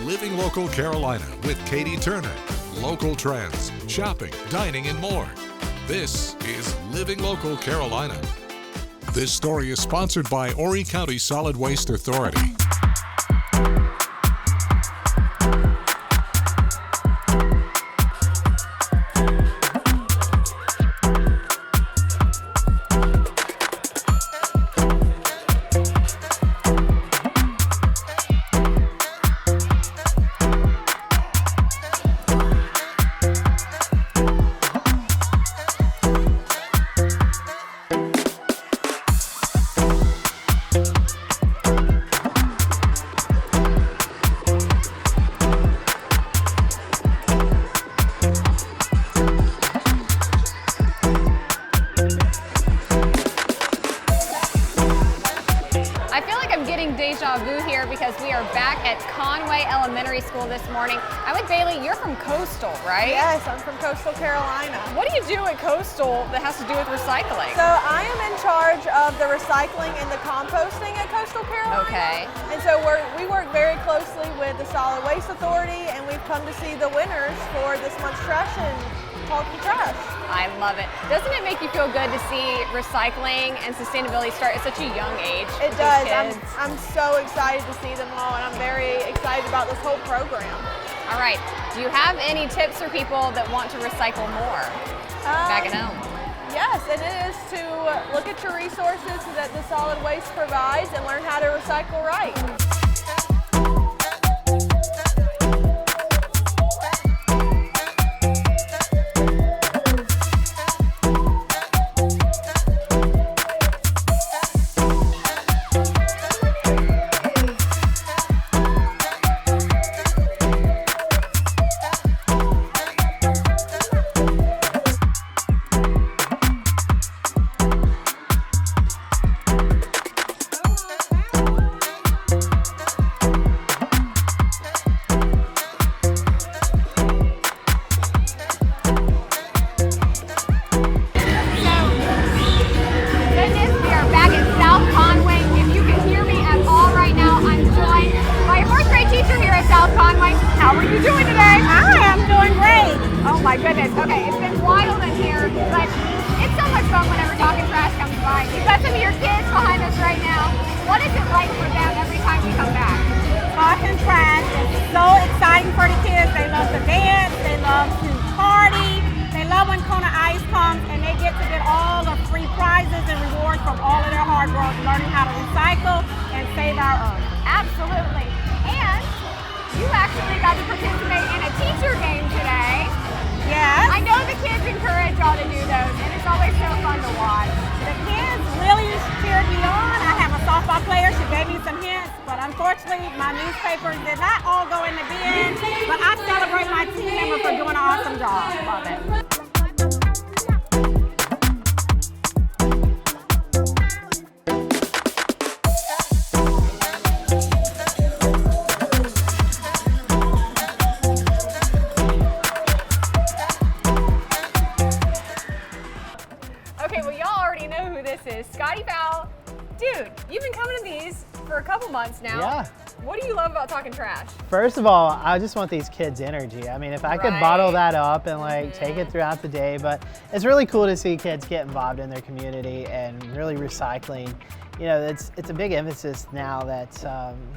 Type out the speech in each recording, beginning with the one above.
Living Local Carolina with Katie Turner. Local trends, shopping, dining, and more. This is Living Local Carolina. This story is sponsored by Horry County Solid Waste Authority. Deja vu here because we are back at Conway Elementary School this morning. I'm with Bailey. You're from Coastal, right? Yes, I'm from Coastal Carolina. What do you do at Coastal that has to do with recycling? So I am in charge of the recycling and the composting at Coastal Carolina. Okay. And so we work very closely with the Solid Waste Authority, and we've come to see the winners for this month's trash and talking trash. I love it. Doesn't it make you feel good to see recycling and sustainability start at such a young age? It does. I'm so excited to see them all, and I'm very excited about this whole program. All right. Do you have any tips for people that want to recycle more back at home? Yes, and it is to look at your resources that the solid waste provides and learn how to recycle right. How are you doing today? I am doing great. Oh my goodness. Okay, it's been wild in here, but it's so much fun whenever Talking Trash comes by. You've got some of your kids behind us right now. What is it like for them every time we come back? Talking Trash is so exciting for the kids. They love to dance, they love to party, they love when Kona Ice comes and they get to get all the free prizes and rewards from all of their hard work, learning how to recycle and save our earth. Absolutely. And you actually got to participate in a teacher game today. Yes. I know the kids encourage y'all to do those, and it's always so fun to watch. The kids really cheered me on. I have a softball player. She gave me some hints, but unfortunately, my newspapers did not all go in the bin. But I celebrate my team member for doing an awesome job. Love it. Scotty Powell, dude, you've been coming to these for a couple months now. Yeah. What do you love about Talking Trash? First of all, I just want these kids' energy. I mean, if I could bottle that up and take it throughout the day, but it's really cool to see kids get involved in their community and really recycling. You know, it's a big emphasis now that,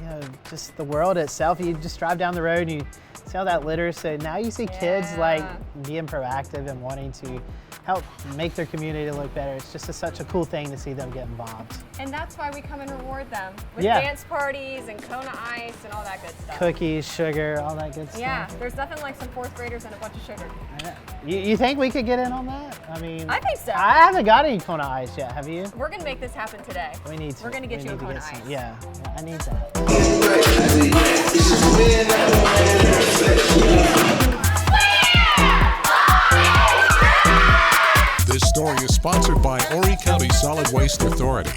you know, just the world itself, you just drive down the road and you see all that litter. So now you see kids being proactive and wanting to help make their community look better. It's just such a cool thing to see them get involved. And that's why we come and reward them with dance parties and Kona Ice and all that good stuff. Cookies, sugar, all that good stuff. Yeah, there's nothing like some fourth graders and a bunch of sugar. You think we could get in on that? I mean, I think so. I haven't got any Kona Ice yet, have you? We're gonna make this happen today. We need to. We're gonna get you a Kona Ice. Yeah, I need that. This story is sponsored by Horry County Solid Waste Authority.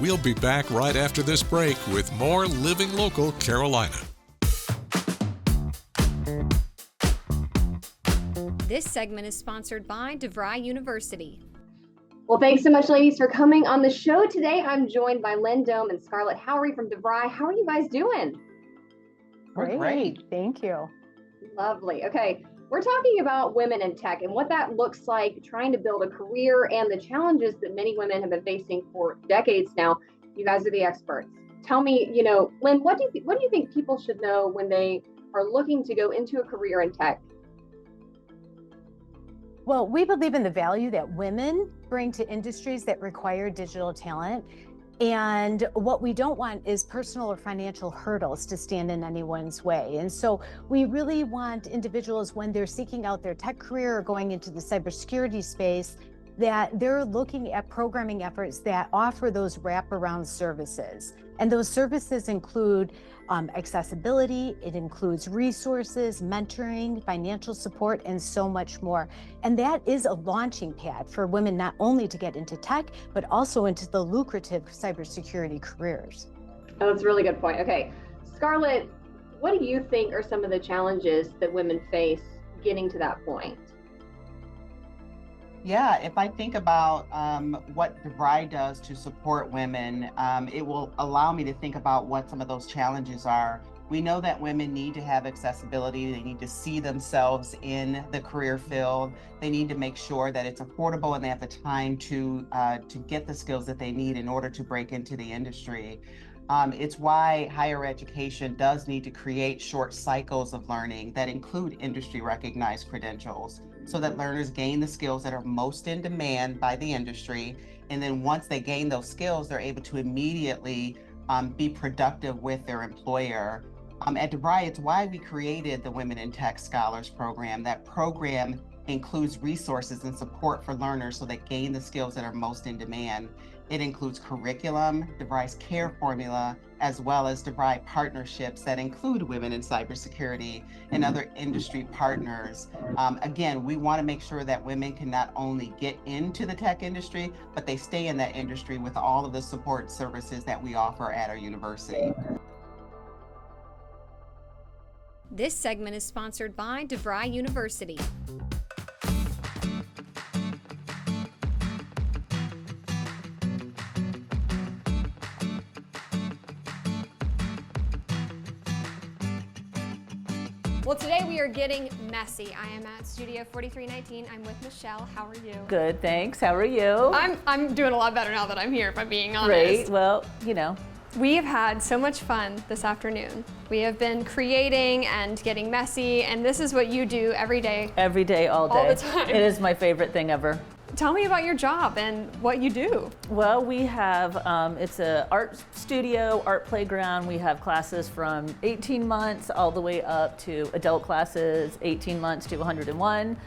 We'll be back right after this break with more Living Local Carolina. This segment is sponsored by DeVry University. Well, thanks so much, ladies, for coming on the show today. I'm joined by Lynn Dome and Scarlett Howery from DeVry. How are you guys doing? Great. Thank you. Lovely. Okay, we're talking about women in tech and what that looks like, trying to build a career and the challenges that many women have been facing for decades now. You guys are the experts. Tell me, Lynn, what do you think people should know when they are looking to go into a career in tech? Well, we believe in the value that women bring to industries that require digital talent. And what we don't want is personal or financial hurdles to stand in anyone's way. And so we really want individuals, when they're seeking out their tech career or going into the cybersecurity space, that they're looking at programming efforts that offer those wraparound services. And those services include accessibility, it includes resources, mentoring, financial support, and so much more. And that is a launching pad for women not only to get into tech, but also into the lucrative cybersecurity careers. Oh, that's a really good point. Okay, Scarlett, what do you think are some of the challenges that women face getting to that point? Yeah, if I think about what DeVry does to support women, it will allow me to think about what some of those challenges are. We know that women need to have accessibility. They need to see themselves in the career field. They need to make sure that it's affordable and they have the time to get the skills that they need in order to break into the industry. It's why higher education does need to create short cycles of learning that include industry recognized credentials so that learners gain the skills that are most in demand by the industry. And then once they gain those skills, they're able to immediately be productive with their employer. At DeVry, it's why we created the Women in Tech Scholars Program. That program includes resources and support for learners so they gain the skills that are most in demand. It includes curriculum, DeVry's care formula, as well as DeVry partnerships that include women in cybersecurity and other industry partners. Again, we want to make sure that women can not only get into the tech industry, but they stay in that industry with all of the support services that we offer at our university. This segment is sponsored by DeVry University. Well, today we are getting messy. I am at Studio 4319. I'm with Michelle. How are you? Good, thanks. How are you? I'm doing a lot better now that I'm here, if I'm being honest. Great. Well, We have had so much fun this afternoon. We have been creating and getting messy, and this is what you do every day. Every day, all day. All the time. It is my favorite thing ever. Tell me about your job and what you do. Well, we have, it's an art studio, art playground. We have classes from 18 months all the way up to adult classes, 18 months to 101.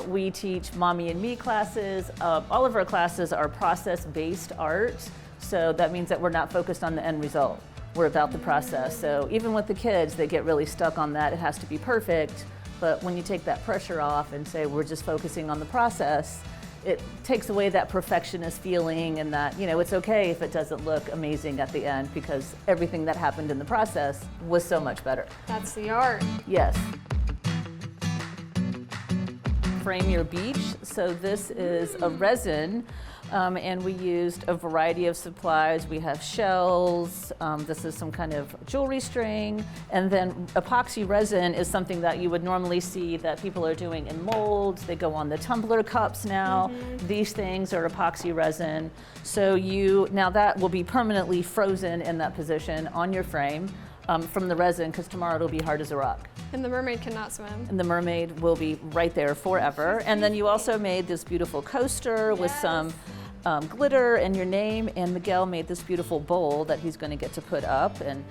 We teach Mommy and Me classes. All of our classes are process-based art. So that means that we're not focused on the end result. We're about the process. So even with the kids, they get really stuck on that. It has to be perfect. But when you take that pressure off and say we're just focusing on the process, it takes away that perfectionist feeling and that, it's okay if it doesn't look amazing at the end because everything that happened in the process was so much better. That's the art. Yes. Frame Your Beach. So this is a resin. And we used a variety of supplies. We have shells, this is some kind of jewelry string, and then epoxy resin is something that you would normally see that people are doing in molds. They go on the tumbler cups now. These things are epoxy resin. So now that will be permanently frozen in that position on your frame from the resin, because tomorrow it'll be hard as a rock. And the mermaid cannot swim. And the mermaid will be right there forever. And then you also made this beautiful coaster with some glitter and your name, and Miguel made this beautiful bowl that he's going to get to put up. And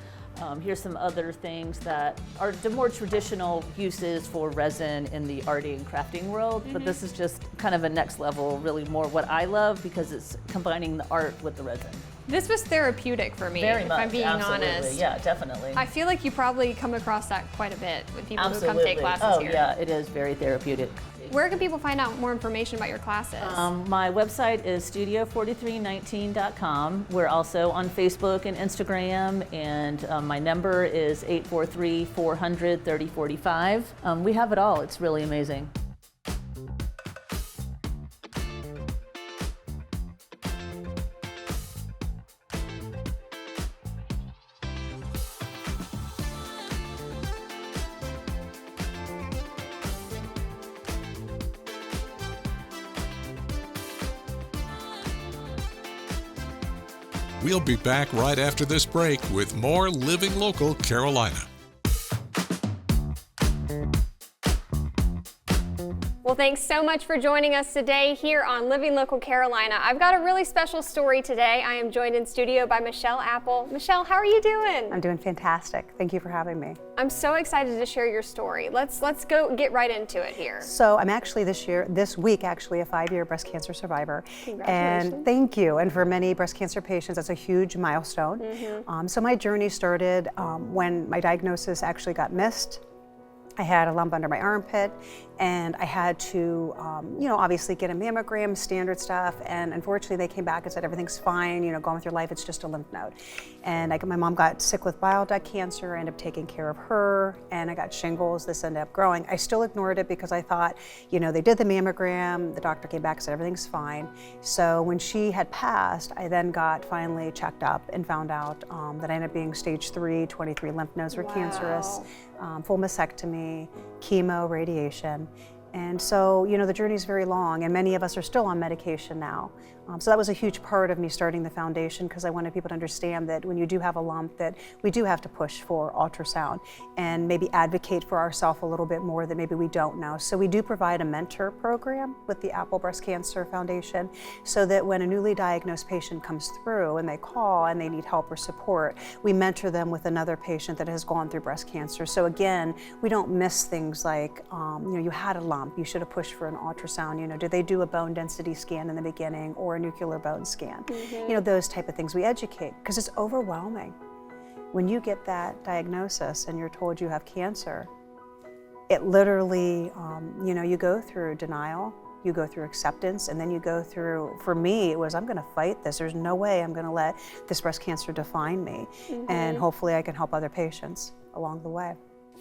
here's some other things that are the more traditional uses for resin in the arty and crafting world, but this is just kind of a next level, really more what I love because it's combining the art with the resin. This was therapeutic for me, Very if much, I'm being absolutely. honest. Yeah, definitely. I feel like you probably come across that quite a bit with people Absolutely. who come take classes here. Oh yeah, it is very therapeutic. Where can people find out more information about your classes? My website is studio4319.com. We're also on Facebook and Instagram, and my number is 843-400-3045. We have it all. It's really amazing. We'll be back right after this break with more Living Local Carolina. Well, thanks so much for joining us today here on Living Local Carolina. I've got a really special story today. I am joined in studio by Michelle Apple. Michelle, how are you doing? I'm doing fantastic. Thank you for having me. I'm so excited to share your story. Let's go get right into it here. So I'm actually this week, a 5-year breast cancer survivor. Congratulations. And thank you. And for many breast cancer patients, that's a huge milestone. So my journey started when my diagnosis actually got missed. I had a lump under my armpit, and I had to, obviously get a mammogram, standard stuff, and unfortunately they came back and said everything's fine, go on with your life, it's just a lymph node. And my mom got sick with bile duct cancer, I ended up taking care of her, and I got shingles. This ended up growing. I still ignored it because I thought, they did the mammogram, the doctor came back and said everything's fine. So when she had passed, I then got finally checked up and found out that I ended up being stage 3, 23 lymph nodes were cancerous. Full mastectomy, chemo, radiation. And so, the journey is very long, and many of us are still on medication now. So that was a huge part of me starting the foundation, because I wanted people to understand that when you do have a lump, that we do have to push for ultrasound and maybe advocate for ourselves a little bit more that maybe we don't know. So we do provide a mentor program with the Apple Breast Cancer Foundation, so that when a newly diagnosed patient comes through and they call and they need help or support, we mentor them with another patient that has gone through breast cancer. So again, we don't miss things like, you had a lump, you should have pushed for an ultrasound. Did they do a bone density scan in the beginning, or a nuclear bone scan? Those type of things we educate, because it's overwhelming. When you get that diagnosis and you're told you have cancer, it literally, you go through denial, you go through acceptance, and then you go through, for me, it was, I'm gonna fight this. There's no way I'm gonna let this breast cancer define me. And hopefully I can help other patients along the way.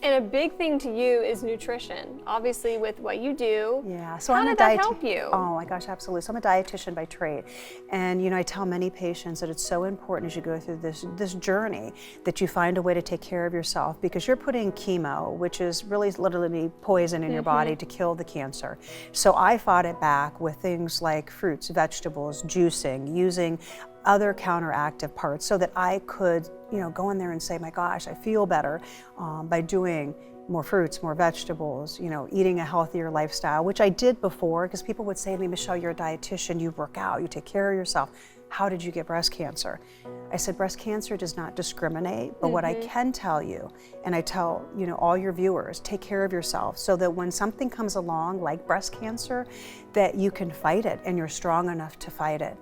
And a big thing to you is nutrition, obviously with what you do. Yeah, so how I'm did a that help you? Oh my gosh, absolutely. So I'm a dietitian by trade. And I tell many patients that it's so important as you go through this journey that you find a way to take care of yourself, because you're putting chemo, which is really literally poison in your body to kill the cancer. So I fought it back with things like fruits, vegetables, juicing, using other counteractive parts so that I could, go in there and say, my gosh, I feel better by doing more fruits, more vegetables, eating a healthier lifestyle, which I did before, because people would say to me, Michelle, you're a dietitian, you work out, you take care of yourself. How did you get breast cancer? I said, breast cancer does not discriminate, but what I can tell you, and I tell, all your viewers, take care of yourself so that when something comes along like breast cancer, that you can fight it and you're strong enough to fight it.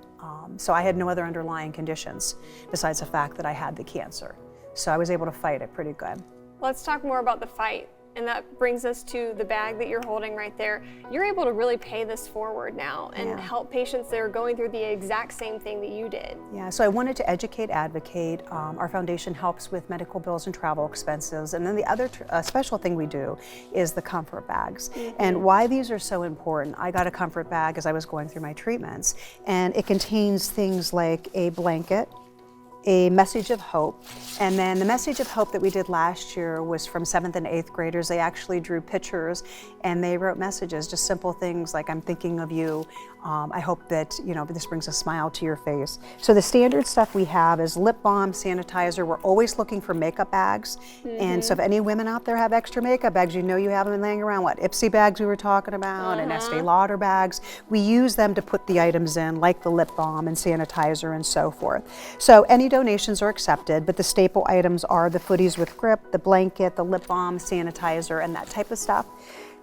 So I had no other underlying conditions besides the fact that I had the cancer. So I was able to fight it pretty good. Let's talk more about the fight. And that brings us to the bag that you're holding right there. You're able to really pay this forward now and help patients that are going through the exact same thing that you did. Yeah, so I wanted to educate, advocate. Our foundation helps with medical bills and travel expenses. And then the other special thing we do is the comfort bags. And why these are so important, I got a comfort bag as I was going through my treatments, and it contains things like a blanket, a message of hope. And then the message of hope that we did last year was from 7th and 8th graders. They actually drew pictures and they wrote messages, just simple things like, I'm thinking of you. I hope that, this brings a smile to your face. So the standard stuff we have is lip balm, sanitizer. We're always looking for makeup bags. And so if any women out there have extra makeup bags, you have them laying around. What, Ipsy bags we were talking about, and Estee Lauder bags. We use them to put the items in, like the lip balm and sanitizer and so forth. So any donations are accepted, but the staple items are the Footies with Grip, the blanket, the lip balm, sanitizer, and that type of stuff.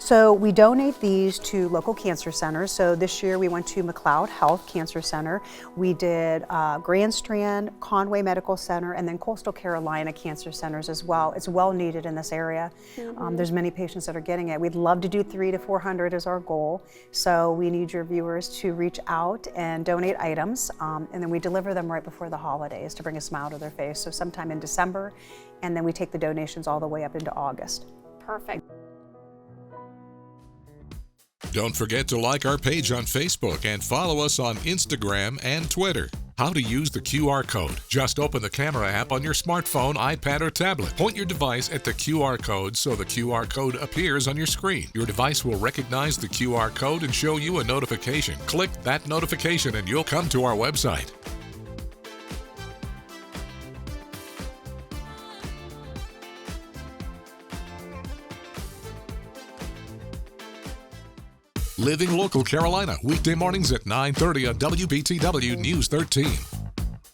So we donate these to local cancer centers. So this year we went to McLeod Health Cancer Center. We did Grand Strand, Conway Medical Center, and then Coastal Carolina Cancer Centers as well. It's well needed in this area. There's many patients that are getting it. We'd love to do 300 to 400 is our goal. So we need your viewers to reach out and donate items, and then we deliver them right before the holidays to bring a smile to their face. So sometime in December, and then we take the donations all the way up into August. Perfect. Don't forget to like our page on Facebook and follow us on Instagram and Twitter. How to use the QR code. Just open the camera app on your smartphone, iPad, or tablet. Point your device at the QR code so the QR code appears on your screen. Your device will recognize the QR code and show you a notification. Click that notification and you'll come to our website. Living Local Carolina, weekday mornings at 9:30 on WBTW News 13.